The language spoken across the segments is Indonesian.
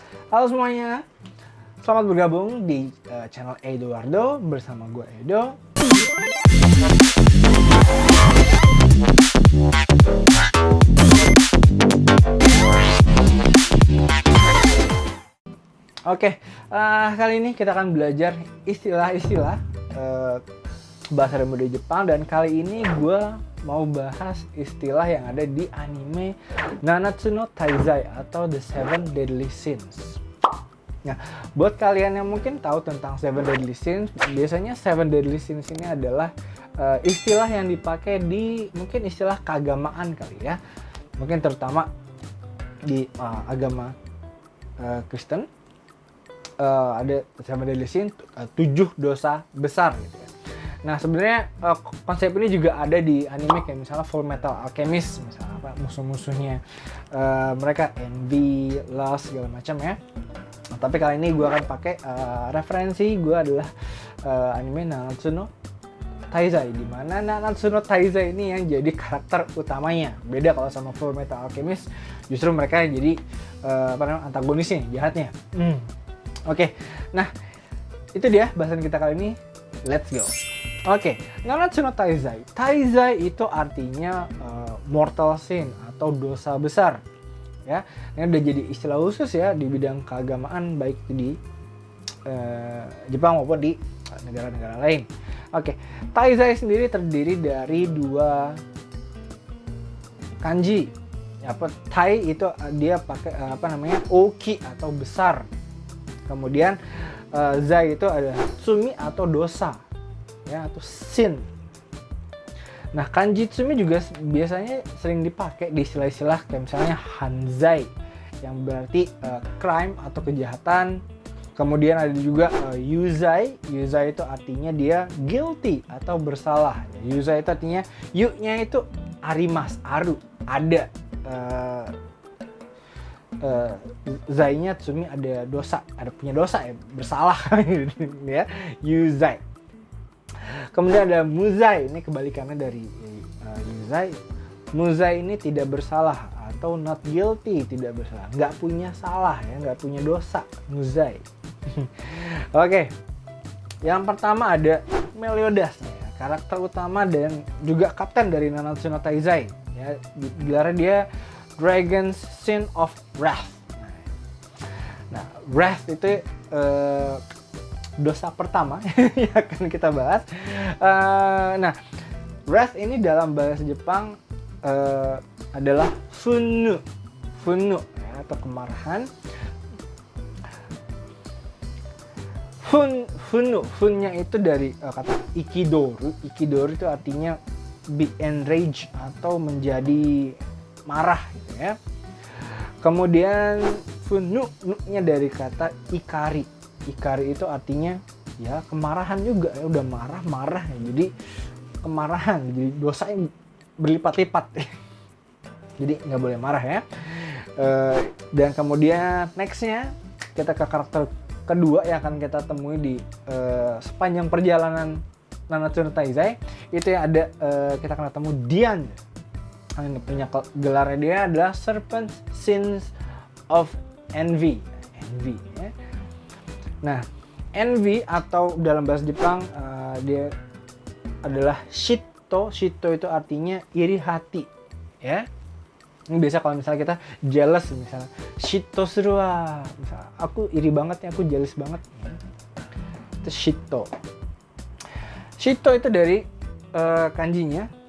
Halo semuanya, selamat bergabung di channel Eduardo bersama gue Edo. Oke, kali ini kita akan belajar istilah-istilah bahasa dan budaya Jepang, dan kali ini gue mau bahas istilah yang ada di anime Nanatsu no Taizai atau The Seven Deadly Sins. Nah, buat kalian yang mungkin tahu tentang Seven Deadly Sins, biasanya Seven Deadly Sins ini adalah istilah yang dipakai di mungkin istilah keagamaan kali ya. Mungkin terutama di agama Kristen. Ada Seven Deadly Sins, 7 dosa besar gitu ya. Nah, sebenarnya konsep ini juga ada di anime kayak misalnya Full Metal Alchemist, misalnya apa musuh-musuhnya mereka envy, lust segala macam ya. Nah, tapi kali ini gue akan pakai referensi gue adalah anime Nanatsu no Taizai, di mana Nanatsu no Taizai ini yang jadi karakter utamanya. Beda kalau sama Full Metal Alchemist, justru mereka yang jadi antagonisnya, jahatnya. Oke, nah itu dia bahasan kita kali ini. Let's go. Oke, Nanatsu no Taizai. Taizai itu artinya mortal sin atau dosa besar. Ya, ini udah jadi istilah khusus ya di bidang keagamaan, baik di Jepang maupun di negara-negara lain. Oke, Taizai sendiri terdiri dari 2 kanji. Tai itu dia pakai oki atau besar. Kemudian zai itu adalah tsumi atau dosa ya, atau sin. Nah, kanji tsumi juga biasanya sering dipakai di istilah-istilah kayak misalnya hanzai yang berarti crime atau kejahatan. Kemudian ada juga yuzai. Yuzai itu artinya dia guilty atau bersalah. Yuzai itu artinya yu-nya itu arimas, aru, ada. Zai-nya tsumi ada dosa, ada punya dosa ya, bersalah ya, yuzai. Kemudian ada muzai, ini kebalikannya dari yuzai. Muzai ini tidak bersalah atau not guilty, tidak bersalah, nggak punya salah ya, nggak punya dosa, muzai. Oke, yang pertama ada Meliodas ya, karakter utama dan juga kapten dari Nanatsu no Taizai ya, gelarnya dia Dragon's Sin of Wrath. Nah, Wrath itu dosa pertama yang akan kita bahas. Nah, Wrath ini dalam bahasa Jepang adalah funu, ya, atau kemarahan. Funnya itu dari kata ikidoru. Ikidoru itu artinya be enraged atau menjadi marah gitu ya. Kemudian funu-nya dari kata ikari. Ikari itu artinya ya kemarahan juga ya, udah marah ya. Jadi kemarahan, jadi dosa yang berlipat-lipat. Jadi nggak boleh marah ya. Dan kemudian nextnya kita ke karakter kedua yang akan kita temui di sepanjang perjalanan Nanatsu no Taizai. Itu yang ada kita akan ketemu Dian. Yang punya gelarnya dia adalah Serpent Sins of Envy. Envy ya. Nah, envy atau dalam bahasa Jepang dia adalah shitto. Shitto itu artinya iri hati ya. Ini biasa kalau misalnya kita jealous, misalnya shitto suru wa, misalnya aku iri banget ya, aku jealous banget ya. Itu shitto. Shitto itu dari kanjinya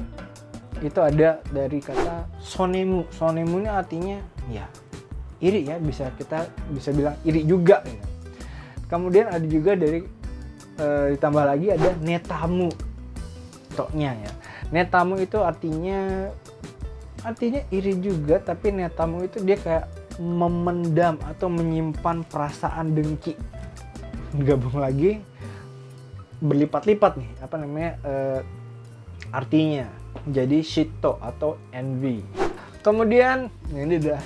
itu ada dari kata sonemu. Sonemu ini artinya ya iri ya, kita bisa bilang iri juga ya. Kemudian ada juga dari ditambah lagi ada netamu toknya ya. Netamu itu artinya iri juga, tapi netamu itu dia kayak memendam atau menyimpan perasaan dengki. Gabung lagi berlipat-lipat nih artinya. Jadi shitto atau envy. Kemudian ini udah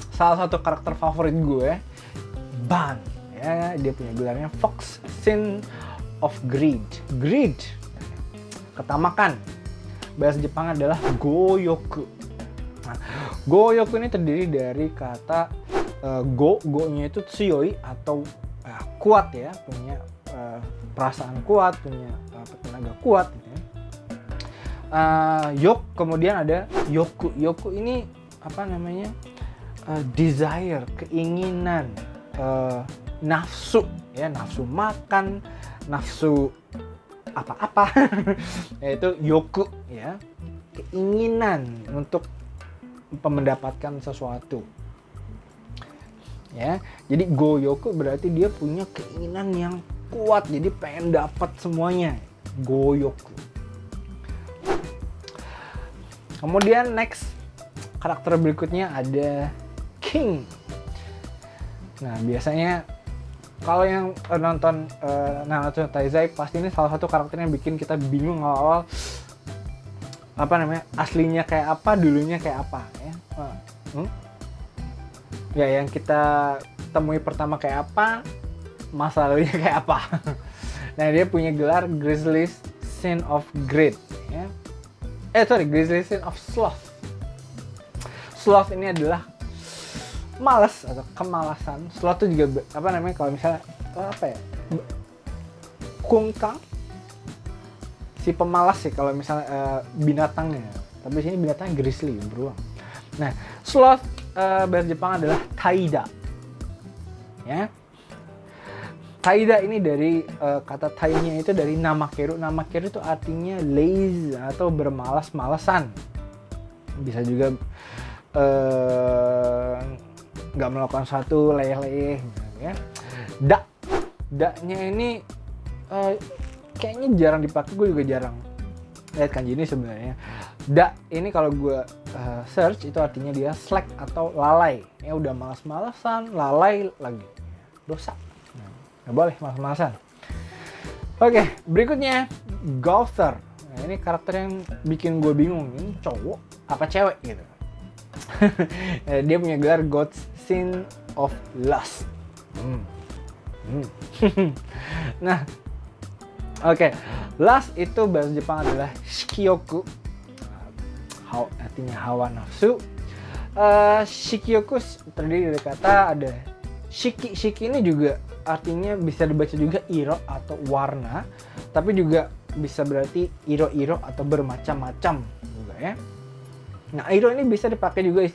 salah satu karakter favorit gue, Ban ya, dia punya gelarnya Fox Sin of Greed. Greed, ketamakan. Bahasa Jepang adalah goyoku. Nah, goyoku ini terdiri dari kata Go-nya itu tsuyoi atau kuat ya, punya perasaan kuat, punya tenaga kuat gitu ya. Kemudian ada yoku. Yoku ini apa namanya? Desire, keinginan, nafsu ya, nafsu makan, nafsu apa-apa. Yaitu yoku ya. Keinginan untuk mendapatkan sesuatu. Ya. Jadi goyoku berarti dia punya keinginan yang kuat, jadi pengen dapat semuanya. Goyoku. Kemudian next karakter berikutnya ada King. Nah, biasanya kalau yang nonton Nanatsu no Taizai pasti ini salah satu karakter yang bikin kita bingung awal-awal apa namanya, aslinya kayak apa, dulunya kayak apa ya. Ya, yang kita temui pertama kayak apa, masa lalunya kayak apa. Nah, dia punya gelar Grizzly Sin of Greed ya. Grizzly Sin of Sloth. Sloth ini adalah malas atau kemalasan. Sloth itu juga apa namanya, kalau misalnya apa ya, kungkang, si pemalas sih kalau misalnya binatangnya. Tapi di sini binatangnya grizzly, beruang. Nah, sloth bahasa Jepang adalah taida. Ya. Taida ini dari kata tainya itu dari namakeru. Namakeru itu artinya lazy atau bermalas-malasan. Bisa juga nggak melakukan sesuatu, leyeh-leyeh ya. Daknya ini kayaknya jarang dipakai, gue juga jarang lihat kanji ini sebenarnya. Da ini kalau gue search itu artinya dia slack atau lalai. Ya udah malas-malasan, lalai lagi. Dosa. Nggak boleh malas-malasan. Oke, berikutnya Gowther. Nah, ini karakter yang bikin gue bingung. Ini cowok apa cewek gitu. Dia punya gelar God Sin of Lust. Nah, oke. Lust itu bahasa Jepang adalah shikyoku. Artinya hawa nafsu. Shikyoku terdiri dari kata ada shiki. Shiki ini juga artinya bisa dibaca juga iro atau warna, tapi juga bisa berarti iro-iro atau bermacam-macam juga ya. Nah, iro ini bisa dipakai juga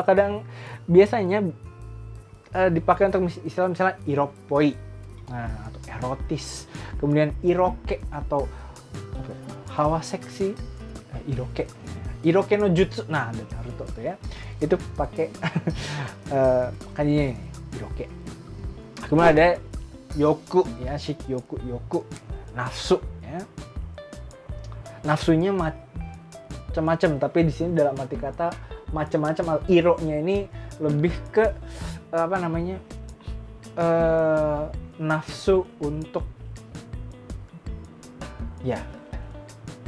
kadang biasanya dipakai untuk istilah misalnya iropoi, nah, atau erotis. Kemudian iroke atau hawa seksi, iroke. Iroke no jutsu. Nah, ada Naruto tuh ya. Itu pakai kanjinya ini, iroke. Kemudian ada yoku ya, shikyoku, yoku, nafsu ya. Nafsunya macam-macam, tapi di sini dalam arti kata macam-macam. Iro-nya ini lebih ke apa namanya? Nafsu untuk ya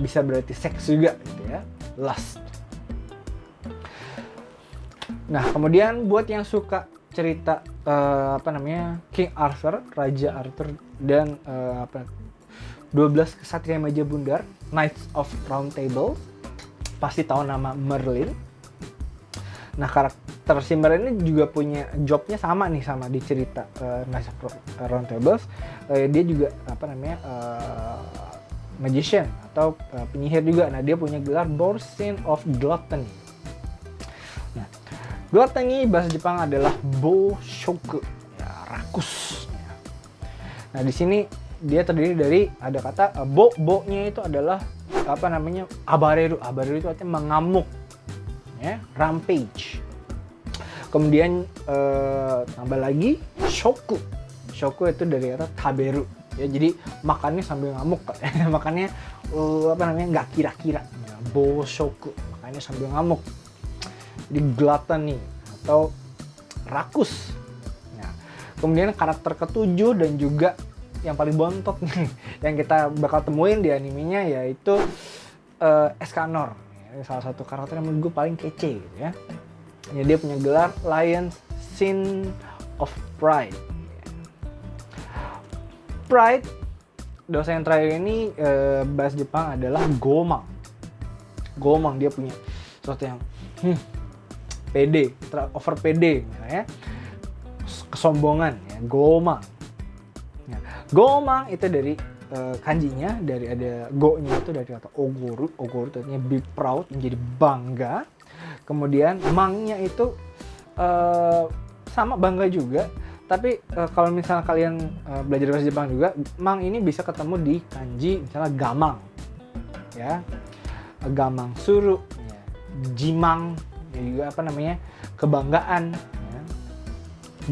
bisa berarti seks juga gitu ya. Lust. Nah, kemudian buat yang suka cerita King Arthur, Raja Arthur dan 12 kesatria meja bundar, Knights of Round Table, pasti tahu nama Merlin. Nah, karakter si Merlin ini juga punya jobnya sama di cerita Knights of Round Tables. Dia juga magician atau penyihir juga. Nah, dia punya gelar Borsin of Gluttony. Nah, gluttony bahasa Jepang adalah boshoku, ya, rakus. Nah, di sini dia terdiri dari ada kata bo-nya itu adalah abareru. Abareru itu artinya mengamuk, ya, rampage. Kemudian tambah lagi shoku. Shoku itu dari kata taberu. Ya, jadi makannya sambil ngamuk, makannya nggak kira-kira, ya, boshoku, makannya sambil ngamuk. Jadi gluttony atau rakus. Nah, kemudian karakter ketujuh dan juga yang paling bontot nih yang kita bakal temuin di animenya yaitu Escanor. Ini salah satu karakter yang menurut gue paling kece gitu ya. Dia punya gelar Lion's Sin of Pride. Pride, dosa yang terakhir ini bahasa Jepang adalah Gomang. Gomang, dia punya sesuatu yang pede, over pede ya. kesombongan ya, gomang. Ya, gomang itu dari kanjinya, dari ada go-nya itu dari kata ogoru. Ogoru itu artinya be proud, menjadi bangga. Kemudian mangnya itu sama bangga juga. Tapi kalau misalnya kalian belajar bahasa Jepang juga, mang ini bisa ketemu di kanji misalnya gamang. Ya. Gamang suru, ya. Jimang, ya juga apa namanya? Kebanggaan, ya.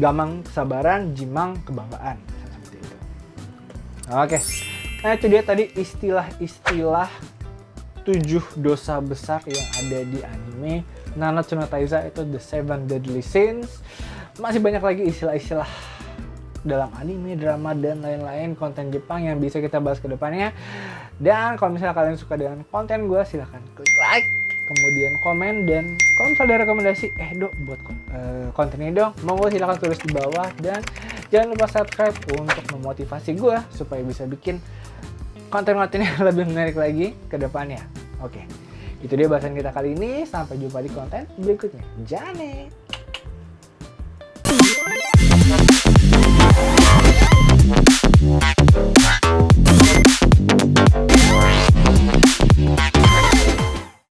Gamang kesabaran, jimang kebanggaan. Seperti itu. Oke. Nah, itu dia tadi istilah-istilah 7 dosa besar yang ada di anime Nanatsu no Taizai, itu The Seven Deadly Sins. Masih banyak lagi istilah-istilah dalam anime, drama, dan lain-lain konten Jepang yang bisa kita bahas ke depannya. Dan kalau misalnya kalian suka dengan konten gue, silahkan klik like, kemudian komen, dan kalau misalnya ada rekomendasi, Dok, buat konten ini dong, monggo silahkan tulis di bawah. Dan jangan lupa subscribe untuk memotivasi gue supaya bisa bikin konten-konten yang lebih menarik lagi ke depannya. Oke, itu dia bahasan kita kali ini. Sampai jumpa di konten berikutnya. Jane!